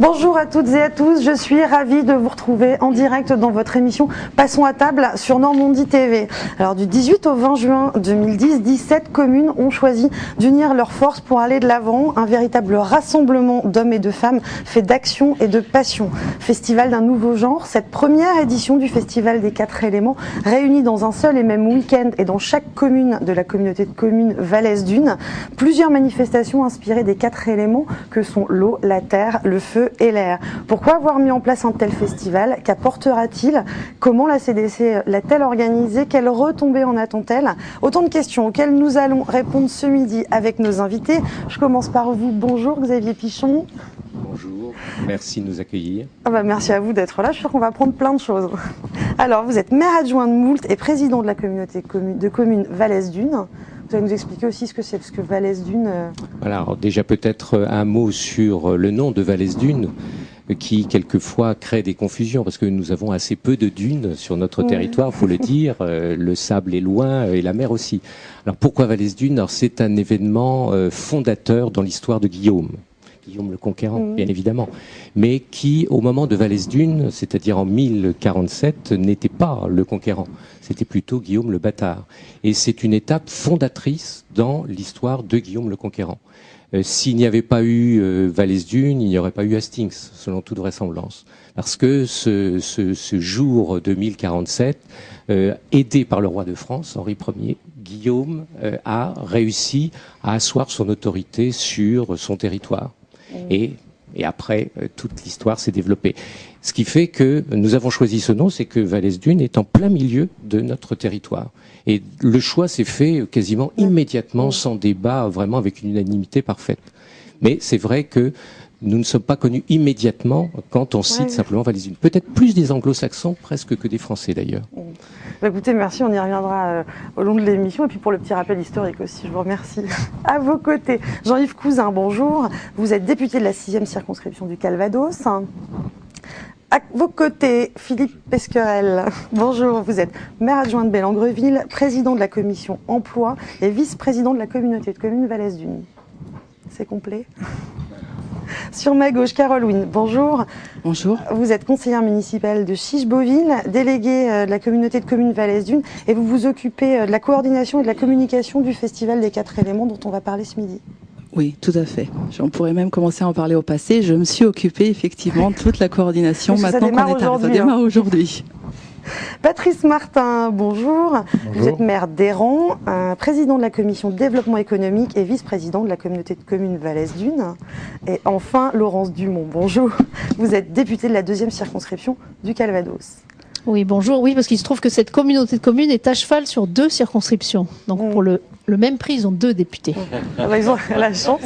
Bonjour à toutes et à tous, je suis ravie de vous retrouver en direct dans votre émission Passons à table sur Normandie TV. Alors du 18 au 20 juin 2010, 17 communes ont choisi d'unir leurs forces pour aller de l'avant. Un véritable rassemblement d'hommes et de femmes fait d'action et de passion. Festival d'un nouveau genre, cette première édition du Festival des 4 éléments réunie dans un seul et même week-end et dans chaque commune de la communauté de communes Valais-Dunes, plusieurs manifestations inspirées des 4 éléments que sont l'eau, la terre, le feu et l'air. Pourquoi avoir mis en place un tel festival? Qu'apportera-t-il? Comment la CDC l'a-t-elle organisé? Quelles retombées en attend-elle? Autant de questions auxquelles nous allons répondre ce midi avec nos invités. Je commence par vous. Bonjour Xavier Pichon. Bonjour, merci de nous accueillir. Merci à vous d'être là, je suis sûre qu'on va apprendre plein de choses. Alors, vous êtes maire adjoint de Moultes et président de la communauté de communes Valais-Dunes. Vous allez nous expliquer aussi ce que c'est, parce que Valais-Dunes... Voilà, alors déjà peut-être un mot sur le nom de Valais-Dunes, qui quelquefois crée des confusions, parce que nous avons assez peu de dunes sur notre territoire, faut le dire, le sable est loin et la mer aussi. Alors pourquoi Valais-Dunes? Alors c'est un événement fondateur dans l'histoire de Guillaume le Conquérant, bien évidemment, mais qui, au moment de Valais-Dunes, c'est-à-dire en 1047, n'était pas le Conquérant, c'était plutôt Guillaume le Bâtard. Et c'est une étape fondatrice dans l'histoire de Guillaume le Conquérant. S'il n'y avait pas eu Valais-Dunes, il n'y aurait pas eu Hastings, selon toute vraisemblance. Parce que ce jour de 1047, aidé par le roi de France, Henri Ier, Guillaume a réussi à asseoir son autorité sur son territoire. Et après, toute l'histoire s'est développée. Ce qui fait que nous avons choisi ce nom, c'est que Valais-Dunes est en plein milieu de notre territoire. Et le choix s'est fait quasiment immédiatement, sans débat, vraiment avec une unanimité parfaite. Mais c'est vrai que nous ne sommes pas connus immédiatement quand on cite simplement Valais-Dunes. Peut-être plus des anglo-saxons presque que des Français d'ailleurs. Écoutez, merci, on y reviendra au long de l'émission. Et puis pour le petit rappel historique aussi, je vous remercie. À vos côtés, Jean-Yves Cousin, bonjour. Vous êtes député de la 6e circonscription du Calvados. À vos côtés, Philippe Pesquerel, bonjour. Vous êtes maire adjoint de Bellengreville, président de la commission emploi et vice-président de la communauté de communes Valais-Dunes. C'est complet? Sur ma gauche, Carole Wynne, bonjour. Bonjour. Vous êtes conseillère municipale de Chiche-Beauville, déléguée de la communauté de communes Valais-Dunes, et vous vous occupez de la coordination et de la communication du Festival des 4 éléments dont on va parler ce midi. Oui, tout à fait. On pourrait même commencer à en parler au passé. Je me suis occupée effectivement de toute la coordination maintenant qu'on est arrivé. Ça démarre aujourd'hui. Patrice Martin, bonjour. Vous êtes maire d'Eyran, président de la commission développement économique et vice-président de la communauté de communes Valais-Dunes. Et enfin, Laurence Dumont, bonjour. Vous êtes député de la 2e circonscription du Calvados. Oui, bonjour. Oui, parce qu'il se trouve que cette communauté de communes est à cheval sur 2 circonscriptions. Donc pour le même prix, ils ont 2 députés. Ils ont la chance.